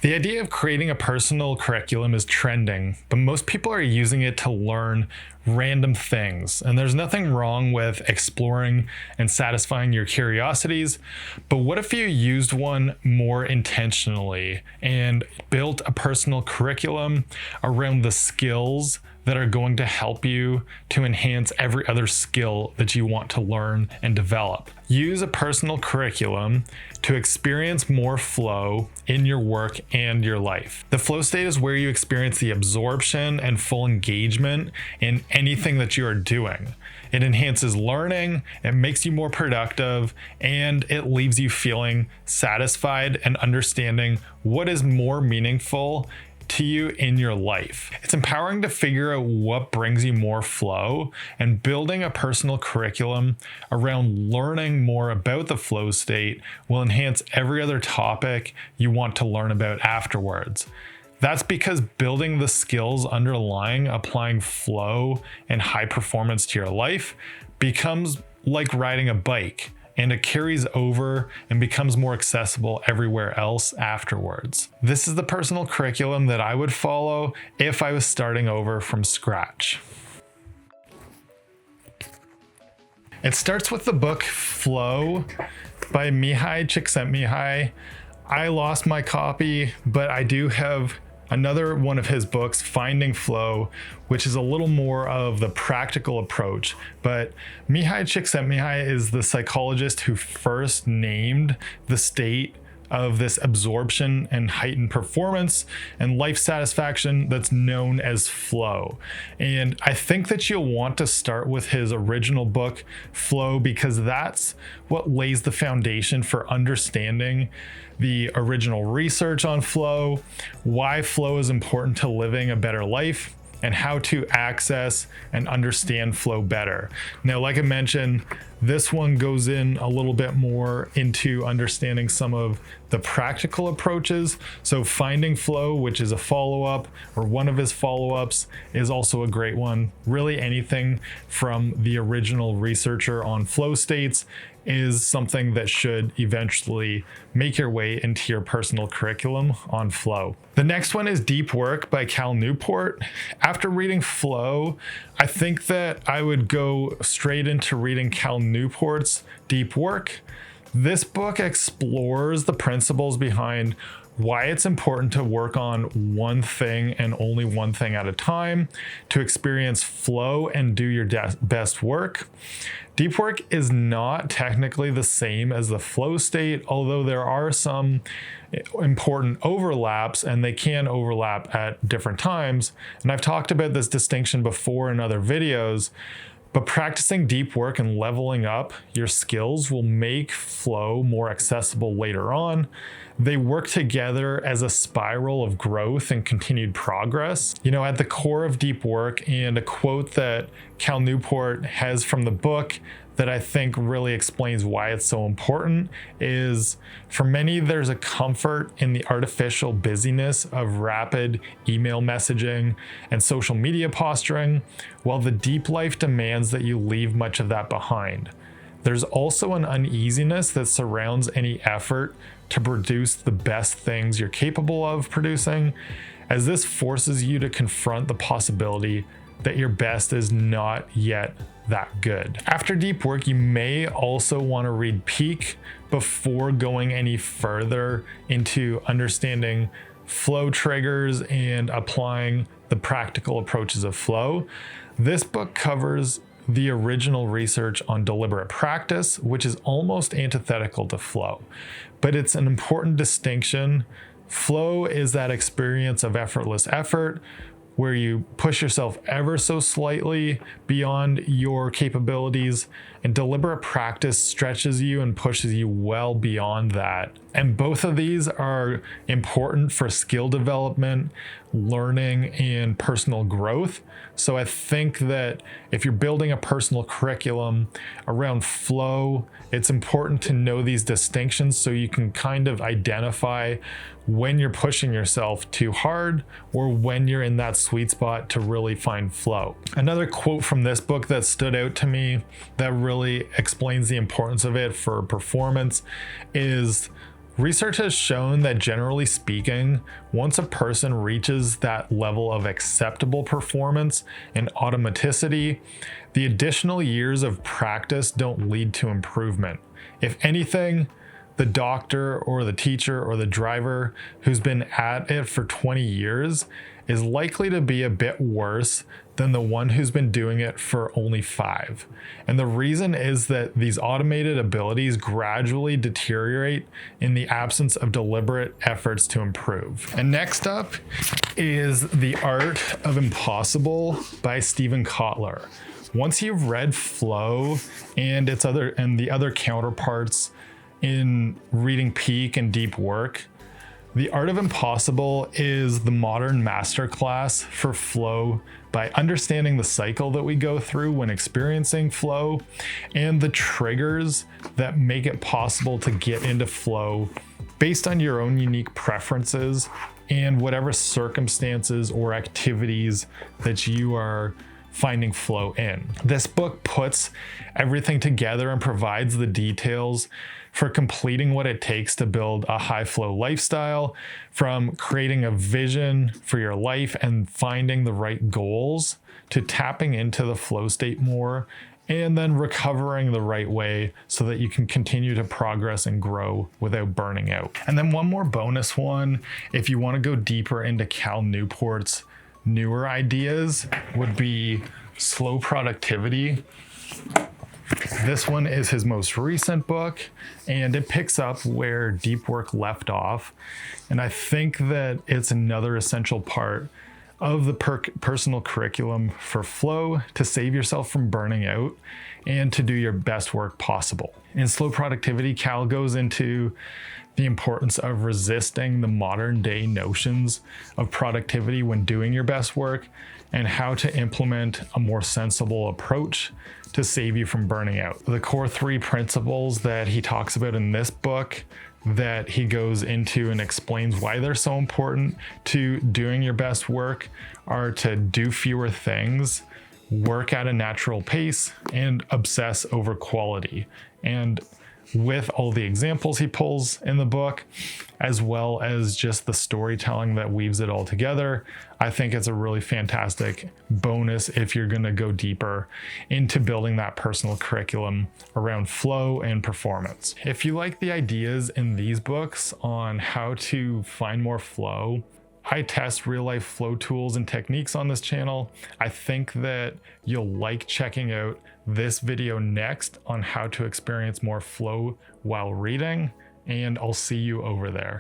The idea of creating a personal curriculum is trending, but most people are using it to learn random things. And there's nothing wrong with exploring and satisfying your curiosities. But what if you used one more intentionally and built a personal curriculum around the skills that are going to help you to enhance every other skill that you want to learn and develop? Use a personal curriculum to experience more flow in your work and your life. The flow state is where you experience the absorption and full engagement in anything that you are doing. It enhances learning, it makes you more productive, and it leaves you feeling satisfied and understanding what is more meaningful to you in your life. It's empowering to figure out what brings you more flow, and building a personal curriculum around learning more about the flow state will enhance every other topic you want to learn about afterwards. That's because building the skills underlying applying flow and high performance to your life becomes like riding a bike, and it carries over and becomes more accessible everywhere else afterwards. This is the personal curriculum that I would follow if I was starting over from scratch. It starts with the book Flow by Mihaly Csikszentmihalyi. I lost my copy, but I do have another one of his books, Finding Flow, which is a little more of the practical approach. But Mihaly Csikszentmihalyi is the psychologist who first named the state of this absorption and heightened performance and life satisfaction that's known as flow. And I think that you'll want to start with his original book, Flow, because that's what lays the foundation for understanding the original research on flow, why flow is important to living a better life, and how to access and understand flow better. Now, like I mentioned, this one goes in a little bit more into understanding some of the practical approaches. So Finding Flow, which is a follow-up, or one of his follow-ups, is also a great one. Really anything from the original researcher on flow states is something that should eventually make your way into your personal curriculum on flow. The next one is Deep Work by Cal Newport. After reading Flow, I think that I would go straight into reading Cal Newport's Deep Work. This book explores the principles behind why it's important to work on one thing and only one thing at a time, to experience flow and do your best work. Deep work is not technically the same as the flow state, although there are some important overlaps, and they can overlap at different times. And I've talked about this distinction before in other videos. But practicing deep work and leveling up your skills will make flow more accessible later on. They work together as a spiral of growth and continued progress. You know, at the core of deep work, and a quote that Cal Newport has from the book that I think really explains why it's so important is, for many, there's a comfort in the artificial busyness of rapid email messaging and social media posturing, while the deep life demands that you leave much of that behind. There's also an uneasiness that surrounds any effort to produce the best things you're capable of producing, as this forces you to confront the possibility that your best is not yet that good. After deep work, you may also want to read Peak before going any further into understanding flow triggers and applying the practical approaches of flow. This book covers the original research on deliberate practice, which is almost antithetical to flow, but it's an important distinction. Flow is that experience of effortless effort, where you push yourself ever so slightly beyond your capabilities, and deliberate practice stretches you and pushes you well beyond that. And both of these are important for skill development, learning, and personal growth. So I think that if you're building a personal curriculum around flow, it's important to know these distinctions so you can kind of identify when you're pushing yourself too hard or when you're in that sweet spot to really find flow. Another quote from this book that stood out to me that really explains the importance of it for performance is, Research has shown that generally speaking, once a person reaches that level of acceptable performance and automaticity, the additional years of practice don't lead to improvement. If anything, the doctor or the teacher or the driver who's been at it for 20 years is likely to be a bit worse than the one who's been doing it for only 5. And the reason is that these automated abilities gradually deteriorate in the absence of deliberate efforts to improve. And next up is The Art of Impossible by Stephen Kotler. Once you've read Flow and the other counterparts in reading Peak and Deep Work, The Art of Impossible is the modern masterclass for flow by understanding the cycle that we go through when experiencing flow and the triggers that make it possible to get into flow based on your own unique preferences and whatever circumstances or activities that you are finding flow in. This book puts everything together and provides the details for completing what it takes to build a high flow lifestyle, from creating a vision for your life and finding the right goals, to tapping into the flow state more, and then recovering the right way so that you can continue to progress and grow without burning out. And then one more bonus one, if you want to go deeper into Cal Newport's newer ideas, would be Slow Productivity. This one is his most recent book, and it picks up where Deep Work left off. And I think that it's another essential part of the personal curriculum for flow to save yourself from burning out and to do your best work possible. In Slow Productivity, Cal goes into the importance of resisting the modern day notions of productivity when doing your best work, and how to implement a more sensible approach to save you from burning out. The core 3 principles that he talks about in this book that he goes into and explains why they're so important to doing your best work are to do fewer things, work at a natural pace, and obsess over quality. And with all the examples he pulls in the book, as well as just the storytelling that weaves it all together, I think it's a really fantastic bonus if you're going to go deeper into building that personal curriculum around flow and performance. If you like the ideas in these books on how to find more flow, I test real life flow tools and techniques on this channel. I think that you'll like checking out this video next on how to experience more flow while reading, and I'll see you over there.